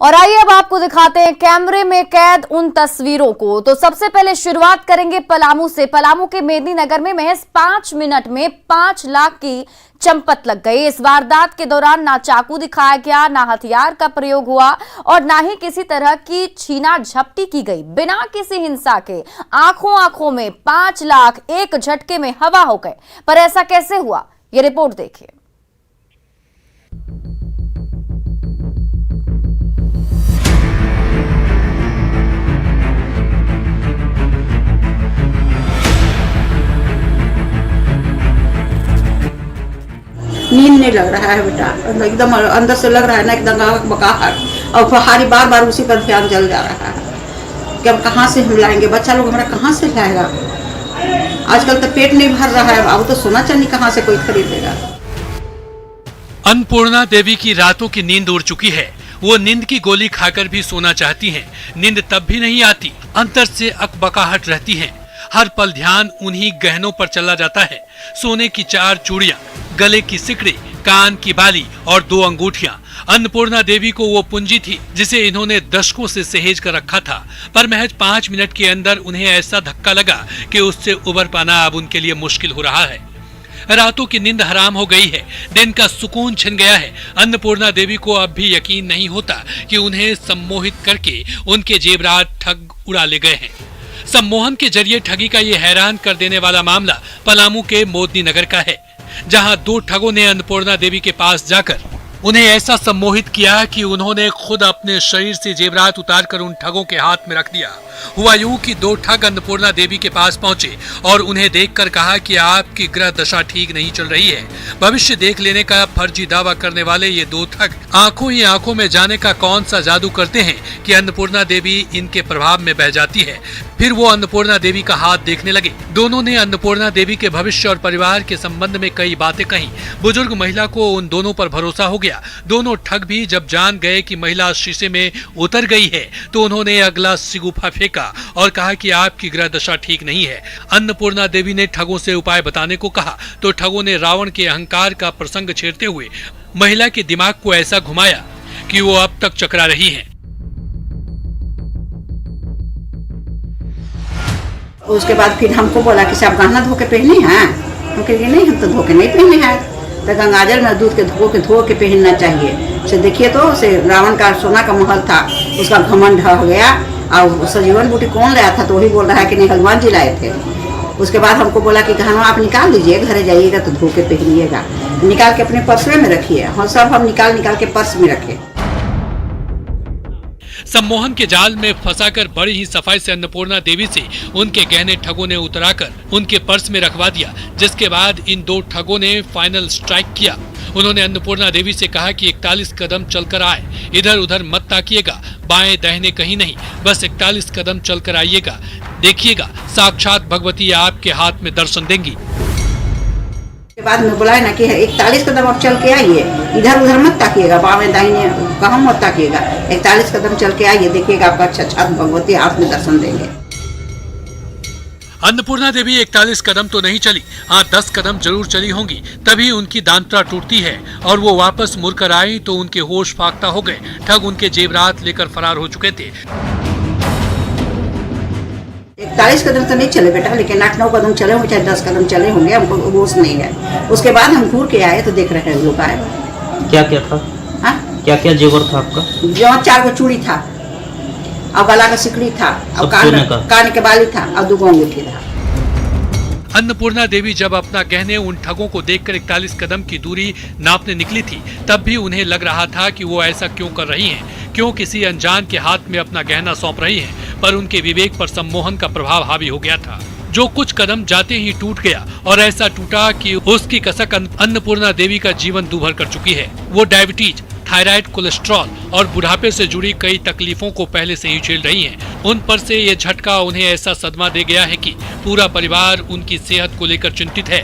और आइए अब आपको दिखाते हैं कैमरे में कैद उन तस्वीरों को। तो सबसे पहले शुरुआत करेंगे पलामू से। पलामू के मेदिनीनगर में महज 5 मिनट में 5 लाख की चंपत लग गई। इस वारदात के दौरान ना चाकू दिखाया गया, ना हथियार का प्रयोग हुआ और ना ही किसी तरह की छीना झपटी की गई। बिना किसी हिंसा के आंखों आंखों में 5 लाख एक झटके में हवा हो गए। पर ऐसा कैसे हुआ, ये रिपोर्ट देखिए। नींद नहीं लग रहा है बेटा, एकदम अंदर से लग रहा है ना एकदम बकाहट, और पहाड़ी बार बार उसी पर ध्यान जल जा रहा है कि अब कहाँ से हम लाएंगे, बच्चा लोग हमारा कहाँ से लाएगा। आजकल तो पेट नहीं भर रहा है, अब तो सोना चांदी कहाँ से कोई खरीदेगा। अन्नपूर्णा देवी की रातों की नींद उड़ चुकी है। वो नींद की गोली खाकर भी सोना चाहती हैं। नींद तब भी नहीं आती, अंतर से अकबकाहट रहती है। हर पल ध्यान उन्हीं गहनों पर चला जाता है। सोने की 4 चूड़ियां, गले की सिकड़ी, कान की बाली और 2 अंगूठियां। अन्नपूर्णा देवी को वो पूंजी थी जिसे इन्होंने दशकों से सहेज कर रखा था। पर महज 5 मिनट के अंदर उन्हें ऐसा धक्का लगा कि उससे उबर पाना अब उनके लिए मुश्किल हो रहा है। रातों की नींद हराम हो गई है, दिन का सुकून छिन गया है। अन्नपूर्णा देवी को अब भी यकीन नहीं होता कि उन्हें सम्मोहित करके उनके जेवरात ठग उड़ा ले गए हैं। सम्मोहन के जरिए ठगी का ये हैरान कर देने वाला मामला पलामू के मेदिनीनगर का है, जहां 2 ठगों ने अन्नपूर्णा देवी के पास जाकर उन्हें ऐसा सम्मोहित किया कि उन्होंने खुद अपने शरीर से जेवरात उतारकर उन ठगों के हाथ में रख दिया। हुआ यूं कि 2 ठग अन्नपूर्णा देवी के पास पहुंचे और उन्हें देखकर कहा कि आपकी ग्रह दशा ठीक नहीं चल रही है। भविष्य देख लेने का फर्जी दावा करने वाले ये 2 ठग आंखों ही आंखों में जाने का कौन सा जादू करते हैं कि अन्नपूर्णा देवी इनके प्रभाव में बह जाती है। फिर वो अन्नपूर्णा देवी का हाथ देखने लगे। दोनों ने अन्नपूर्णा देवी के भविष्य और परिवार के संबंध में कई बातें कही। बुजुर्ग महिला को उन दोनों पर भरोसा हो गया। दोनों ठग भी जब जान गए कि महिला शीशे में उतर गई है तो उन्होंने अगला सिगुफा फेंका और कहा कि आपकी ग्रह दशा ठीक नहीं है। अन्नपूर्णा देवी ने ठगों से उपाय बताने को कहा तो ठगों ने रावण के अहंकार का प्रसंग छेड़ते हुए महिला के दिमाग को ऐसा घुमाया कि वो अब तक चकरा रही है। उसके बाद फिर हमको बोला कि सब गहना धो के पहने हैं। हम कहेंगे नहीं, हम तो धो के नहीं पहने हैं। तो गंगाजल में दूध के धो के पहनना चाहिए। से देखिए तो उसे रावण का सोना का महल था, उसका घमंड ढह गया। और सजीवन बूटी कौन लाया था तो वही बोल रहा है कि नहीं हनुमान जी लाए थे। उसके बाद हमको बोला कि गहना आप निकाल लीजिए, घरे जाइएगा तो धो के पहनिएगा, निकाल के अपने पर्स में रखिए। हम सब हम निकाल के पर्स में रखे। सम्मोहन के जाल में फंसाकर बड़ी ही सफाई से अन्नपूर्णा देवी से उनके गहने ठगों ने उतराकर उनके पर्स में रखवा दिया। जिसके बाद इन 2 ठगों ने फाइनल स्ट्राइक किया। उन्होंने अन्नपूर्णा देवी से कहा कि 41 कदम चलकर आए, इधर उधर मत ताकिएगा, बाएं दाहिने कहीं नहीं, बस 41 कदम चलकर आइएगा। देखिएगा साक्षात भगवती आपके हाथ में दर्शन देंगी। के बाद में बोला है ना कि 41 कदम आप चल के आइए, इधर उधर मत ताकिएगा, बाएं दाहिने कहाँ मत ताकिएगा, 41 कदम चल के आइए, देखिएगा आपका साक्षात भगवती हाथ में दर्शन देंगे। अन्नपूर्णा देवी 41 कदम तो नहीं चली, हाँ 10 कदम जरूर चली होंगी। तभी उनकी दांत्रा टूटती है और वो वापस मुड़कर आई तो उनके होश फाख्ता हो गए। ठग उनके जेवरात लेकर फरार हो चुके थे। 41 कदम तो नहीं चले बेटा, लेकिन 8-9 कदम चले होंगे, चाहे 10 कदम चले होंगे, हमको होश नहीं है। उसके बाद हम घूर के आए तो देख रहे हैं लोग आए। क्या क्या था? हाँ, क्या क्या जेवर था आपका? जो 4 गो चूड़ी था और गला का सिकड़ी था और कान के बाली था और 2 अंगूठी था। अन्नपूर्णा देवी जब अपना गहने उन ठगों को देखकर 41 कदम की दूरी नापने निकली थी, तब भी उन्हें लग रहा था कि वो ऐसा क्यों कर रही हैं, क्यों किसी अनजान के हाथ में अपना गहना सौंप रही हैं। पर उनके विवेक पर सम्मोहन का प्रभाव हावी हो गया था। जो कुछ कदम जाते ही टूट गया और ऐसा टूटा कि उसकी कसक अन्नपूर्णा देवी का जीवन दूभर कर चुकी है। वो डायबिटीज, थायराइड, कोलेस्ट्रॉल और बुढ़ापे से जुड़ी कई तकलीफों को पहले से ही झेल रही हैं। उन पर से ये झटका उन्हें ऐसा सदमा दे गया है कि पूरा परिवार उनकी सेहत को लेकर चिंतित है।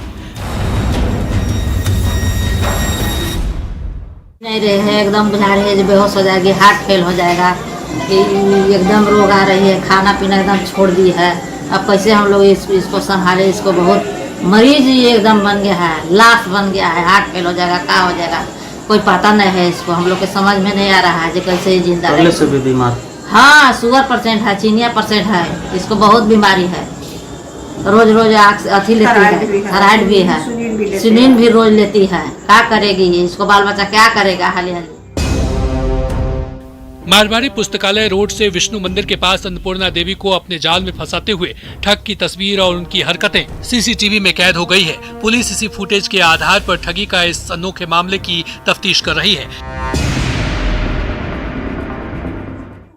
नहीं रहे हैं, एकदम बुझा रही है जो बेहोश हो जाएगी, हार्ट फेल हो जाएगा, एकदम रोग आ रही है, खाना पीना एकदम छोड़ दी है। अब कैसे हम लोग इसको संभाले? इसको बहुत मरीज ही एकदम बन गया है, लाश बन गया है, हार्ट फेल हो जाएगा, क्या हो जाएगा। कोई पता नहीं है इसको, हम लोग के समझ में नहीं आ रहा है जो कैसे ये जिंदा पहले है। से भी बीमार? हाँ, शुगर % है, चीनिया % है, इसको बहुत बीमारी है। रोज रोज अथी लेती है, थायराइड भी है, सुनीन भी रोज लेती है। क्या करेगी इसको, बाल बच्चा क्या करेगा? हाली हाली मारवाड़ी पुस्तकालय रोड से विष्णु मंदिर के पास अन्नपूर्णा देवी को अपने जाल में फंसाते हुए ठग की तस्वीर और उनकी हरकतें सीसीटीवी में कैद हो गई है। पुलिस इसी फुटेज के आधार पर ठगी का इस अनोखे मामले की तफ्तीश कर रही है।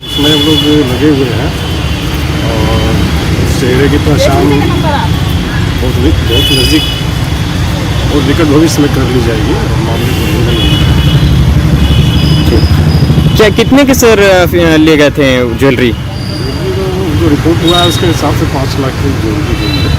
इसमें हम लोग लगे हुए हैं और चेहरे की पहचान बहुत नज़दीक और निकट भविष्य में कर ली जाएगी और मामले को निगल क्या कितने के सर ले गए थे ज्वेलरी? जो रिपोर्ट हुआ है उसके हिसाब से 5 लाख की ज्वेलरी गई है।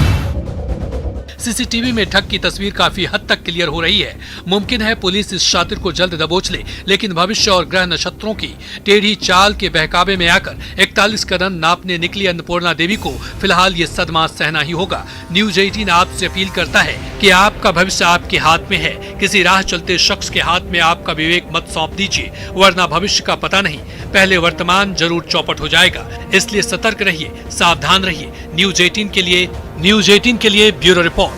सीसीटीवी में ठग की तस्वीर काफी हद तक क्लियर हो रही है। मुमकिन है पुलिस इस शातिर को जल्द दबोच ले, लेकिन भविष्य और ग्रह नक्षत्रों की टेढ़ी चाल के बहकावे में आकर 41 कदम नापने निकली अन्नपूर्णा देवी को फिलहाल ये सदमा सहना ही होगा। न्यूज 18 आपसे अपील करता है कि आपका भविष्य आपके हाथ में है। किसी राह चलते शख्स के हाथ में आपका विवेक मत सौंप दीजिए, वरना भविष्य का पता नहीं, पहले वर्तमान जरूर चौपट हो जाएगा। इसलिए सतर्क रहिए, सावधान रहिए। न्यूज 18 के लिए ब्यूरो रिपोर्ट।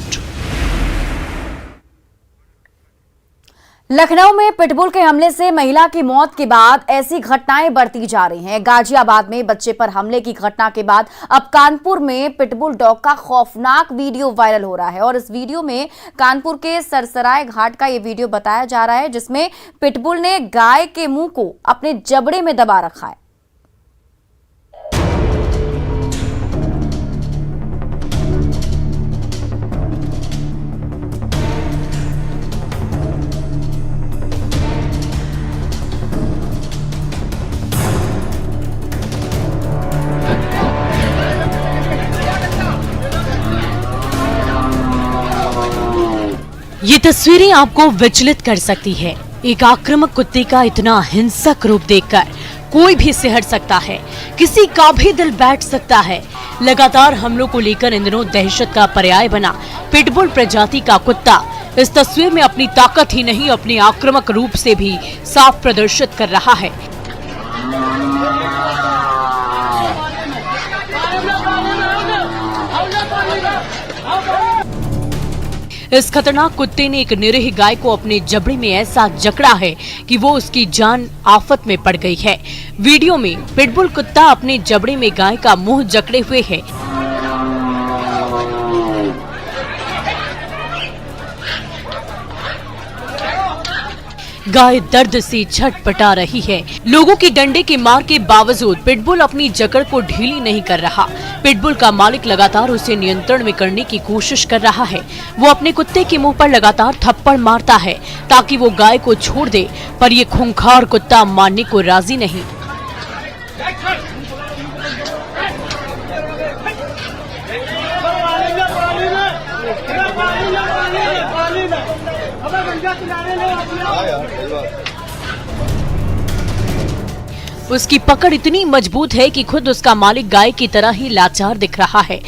लखनऊ में पिटबुल के हमले से महिला की मौत के बाद ऐसी घटनाएं बढ़ती जा रही हैं। गाजियाबाद में बच्चे पर हमले की घटना के बाद अब कानपुर में पिटबुल डॉग का खौफनाक वीडियो वायरल हो रहा है और इस वीडियो में कानपुर के सरसराय घाट का ये वीडियो बताया जा रहा है, जिसमें पिटबुल ने गाय के मुंह को अपने जबड़े में दबा रखा है। ये तस्वीरें आपको विचलित कर सकती है। एक आक्रामक कुत्ते का इतना हिंसक रूप देखकर कोई भी सिहर सकता है, किसी का भी दिल बैठ सकता है। लगातार हमलों को लेकर इन दिनों दहशत का पर्याय बना पिटबुल प्रजाति का कुत्ता इस तस्वीर में अपनी ताकत ही नहीं, अपने आक्रामक रूप से भी साफ प्रदर्शित कर रहा है। इस खतरनाक कुत्ते ने एक निरीह गाय को अपने जबड़े में ऐसा जकड़ा है कि वो उसकी जान आफत में पड़ गई है। वीडियो में पिटबुल कुत्ता अपने जबड़े में गाय का मुंह जकड़े हुए है। गाय दर्द से छटपटा रही है। लोगों की डंडे की मार के बावजूद पिटबुल अपनी जकड़ को ढीली नहीं कर रहा। पिटबुल का मालिक लगातार उसे नियंत्रण में करने की कोशिश कर रहा है। वो अपने कुत्ते के मुंह पर लगातार थप्पड़ मारता है ताकि वो गाय को छोड़ दे, पर ये खूंखार कुत्ता मानने को राजी नहीं। उसकी पकड़ इतनी मजबूत है कि खुद उसका मालिक गाय की तरह ही लाचार दिख रहा है।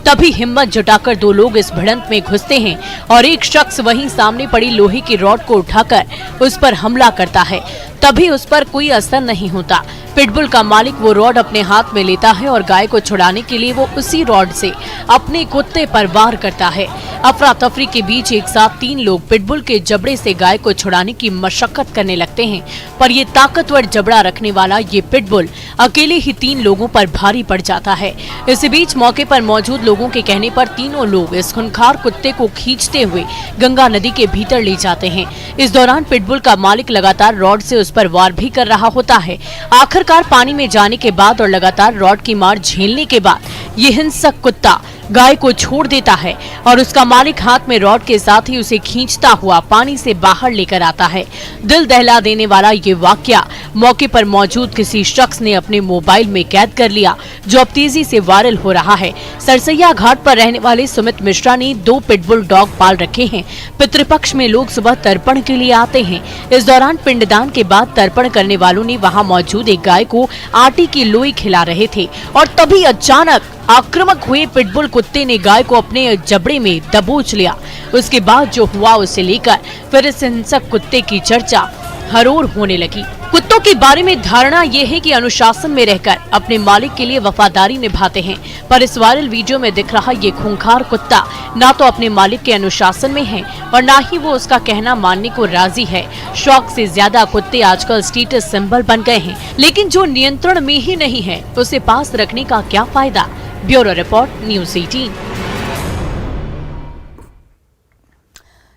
तभी हिम्मत जुटाकर दो लोग इस भिड़ंत में घुसते हैं और एक शख्स वहीं सामने पड़ी लोहे की रॉड को उठाकर उस पर हमला करता है। तभी उस पर कोई असर नहीं होता। पिटबुल का मालिक वो रॉड अपने हाथ में लेता है और गाय को छुड़ाने के लिए वो उसी रॉड से अपने कुत्ते पर वार करता है। अफरा तफरी के बीच एक साथ 3 लोग पिटबुल के जबड़े से गाय को छुड़ाने की मशक्कत करने लगते हैं, पर ये ताकतवर जबड़ा रखने वाला ये पिटबुल अकेले ही 3 लोगों पर भारी पड़ जाता है। इसी बीच मौके पर मौजूद लोगों के कहने पर तीनों लोग इस खूंखार कुत्ते को खींचते हुए गंगा नदी के भीतर ले जाते हैं। इस दौरान पिटबुल का मालिक लगातार रॉड से उस पर वार भी कर रहा होता है। आखिरकार पानी में जाने के बाद और लगातार रॉड की मार झेलने के बाद ये हिंसक कुत्ता गाय को छोड़ देता है और उसका मालिक हाथ में रॉड के साथ ही उसे खींचता हुआ पानी से बाहर लेकर आता है। दिल दहला देने वाला ये वाकया मौके पर मौजूद किसी शख्स ने अपने मोबाइल में कैद कर लिया, जो अब तेजी से वायरल हो रहा है। सरसैया घाट पर रहने वाले सुमित मिश्रा ने 2 पिटबुल डॉग पाल रखे हैं। पितृपक्ष में लोग सुबह तर्पण के लिए आते हैं। इस दौरान पिंडदान के बाद तर्पण करने वालों ने वहां मौजूद एक गाय को आटे की लोई खिला रहे थे और तभी अचानक आक्रामक हुए पिटबुल कुत्ते ने गाय को अपने जबड़े में दबोच लिया। उसके बाद जो हुआ उसे लेकर फिर इस हिंसक कुत्ते की चर्चा हर ओर होने लगी। कुत्तों के बारे में धारणा ये है कि अनुशासन में रहकर अपने मालिक के लिए वफादारी निभाते हैं, पर इस वायरल वीडियो में दिख रहा ये खूंखार कुत्ता ना तो अपने मालिक के अनुशासन में है और ना ही वो उसका कहना मानने को राजी है। शौक से ज्यादा कुत्ते आजकल स्टेटस सिंबल बन गए हैं, लेकिन जो नियंत्रण में ही नहीं है उसे पास रखने का क्या फायदा। Bureau report, news 18।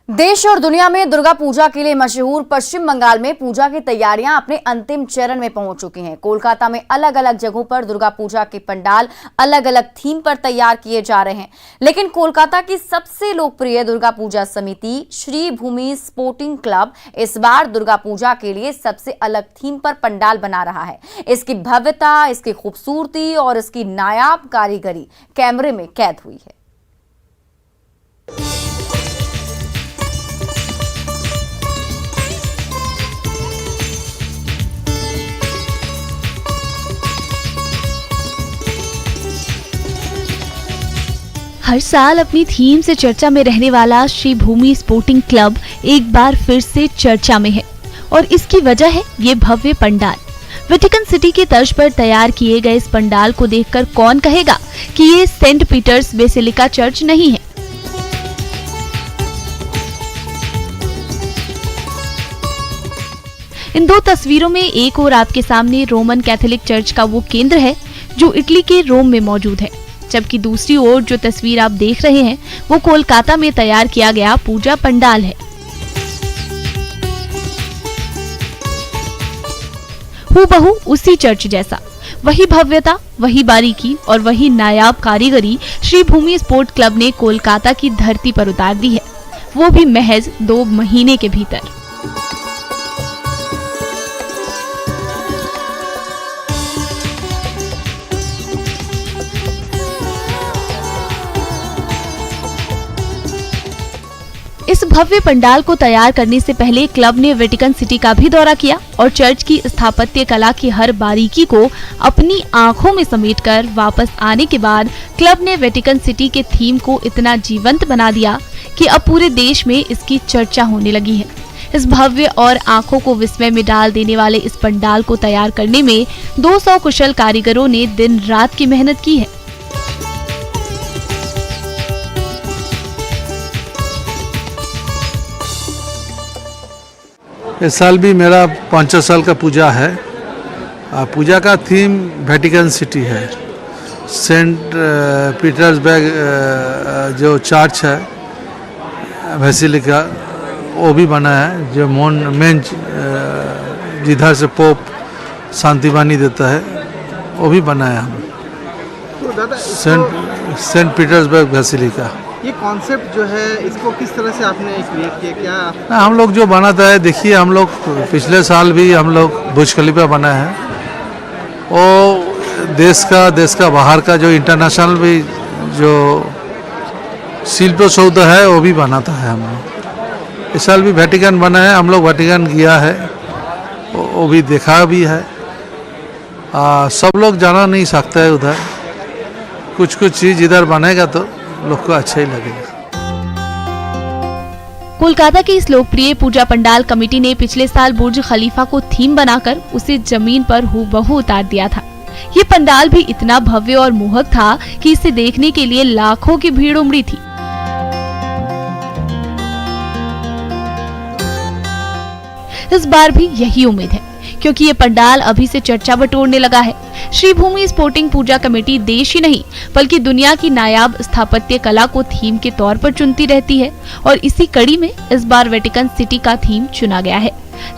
देश और दुनिया में दुर्गा पूजा के लिए मशहूर पश्चिम बंगाल में पूजा की तैयारियां अपने अंतिम चरण में पहुंच चुकी हैं। कोलकाता में अलग अलग जगहों पर दुर्गा पूजा के पंडाल अलग अलग थीम पर तैयार किए जा रहे हैं, लेकिन कोलकाता की सबसे लोकप्रिय दुर्गा पूजा समिति श्री भूमि स्पोर्टिंग क्लब इस बार दुर्गा पूजा के लिए सबसे अलग थीम पर पंडाल बना रहा है। इसकी भव्यता, इसकी खूबसूरती और इसकी नायाब कारीगरी कैमरे में कैद हुई है। हर साल अपनी थीम से चर्चा में रहने वाला श्री भूमि स्पोर्टिंग क्लब एक बार फिर से चर्चा में है और इसकी वजह है ये भव्य पंडाल। वेटिकन सिटी की तर्ज पर तैयार किए गए इस पंडाल को देखकर कौन कहेगा कि ये सेंट पीटर्स बेसिलिका चर्च नहीं है। इन 2 तस्वीरों में एक और आपके सामने रोमन कैथोलिक चर्च का वो केंद्र है जो इटली के रोम में मौजूद है, जबकि दूसरी ओर जो तस्वीर आप देख रहे हैं वो कोलकाता में तैयार किया गया पूजा पंडाल है। हूबहू उसी चर्च जैसा, वही भव्यता, वही बारीकी और वही नायाब कारीगरी श्री भूमि स्पोर्ट क्लब ने कोलकाता की धरती पर उतार दी है, वो भी महज 2 महीने के भीतर। इस भव्य पंडाल को तैयार करने से पहले क्लब ने वेटिकन सिटी का भी दौरा किया और चर्च की स्थापत्य कला की हर बारीकी को अपनी आंखों में समेटकर वापस आने के बाद क्लब ने वेटिकन सिटी के थीम को इतना जीवंत बना दिया कि अब पूरे देश में इसकी चर्चा होने लगी है। इस भव्य और आंखों को विस्मय में डाल देने वाले इस पंडाल को तैयार करने में 200 कुशल कारीगरों ने दिन रात की मेहनत की है। इस साल भी मेरा 5 साल का पूजा है। पूजा का थीम वेटिकन सिटी है। सेंट पीटर्सबर्ग जो चर्च है बेसिलिका वो भी बना है, जो मेन जिधर से पोप शांति वाणी देता है वो भी बनाया हम। तो दादा सेंट पीटर्सबर्ग बेसिलिका, ये कॉन्सेप्ट जो है इसको किस तरह से आपने क्रिएट किया? क्या हम लोग जो बनाता है, देखिए हम लोग पिछले साल भी हम लोग बुर्ज खलीफा बना है, वो देश का बाहर का जो इंटरनेशनल भी जो शिल्प सौदा है वो भी बनाता है हम लोग। इस साल भी वेटिकन बना है, हम लोग वेटिकन गया है, वो भी देखा भी है। सब लोग जाना नहीं सकता है उधर, कुछ चीज़ इधर बनेगा तो लोग को अच्छा ही लगेगा। कोलकाता की इस लोकप्रिय पूजा पंडाल कमेटी ने पिछले साल बुर्ज खलीफा को थीम बनाकर उसे जमीन पर हूबहू उतार दिया था। ये पंडाल भी इतना भव्य और मोहक था कि इसे देखने के लिए लाखों की भीड़ उमड़ी थी। इस बार भी यही उम्मीद है, क्योंकि ये पंडाल अभी से चर्चा बटोरने लगा है। श्री भूमि स्पोर्टिंग पूजा कमेटी देश ही नहीं बल्कि दुनिया की नायाब स्थापत्य कला को थीम के तौर पर चुनती रहती है और इसी कड़ी में इस बार वेटिकन सिटी का थीम चुना गया है।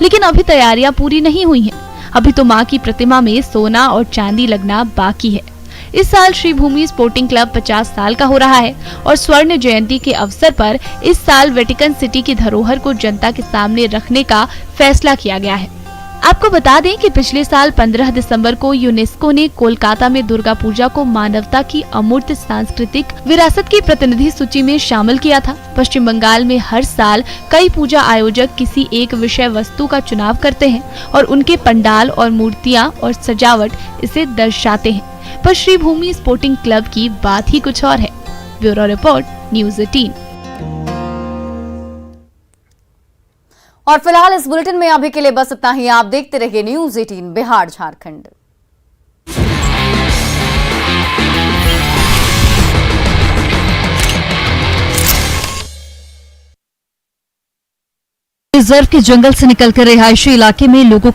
लेकिन अभी तैयारियां पूरी नहीं हुई हैं। अभी तो मां की प्रतिमा में सोना और चांदी लगना बाकी है। इस साल श्री भूमि स्पोर्टिंग क्लब 50 साल का हो रहा है और स्वर्ण जयंती के अवसर पर इस साल वेटिकन सिटी की धरोहर को जनता के सामने रखने का फैसला किया गया है। आपको बता दें कि पिछले साल 15 दिसंबर को यूनेस्को ने कोलकाता में दुर्गा पूजा को मानवता की अमूर्त सांस्कृतिक विरासत की प्रतिनिधि सूची में शामिल किया था। पश्चिम बंगाल में हर साल कई पूजा आयोजक किसी एक विषय वस्तु का चुनाव करते हैं और उनके पंडाल और मूर्तियां और सजावट इसे दर्शाते हैं, पर श्री भूमि स्पोर्टिंग क्लब की बात ही कुछ और है। Bureau report, news 18। और फिलहाल इस बुलेटिन में अभी के लिए बस इतना ही। आप देखते रहिए न्यूज़ 18 बिहार झारखंड। रिजर्व के जंगल से निकलकर रिहायशी इलाके में लोगों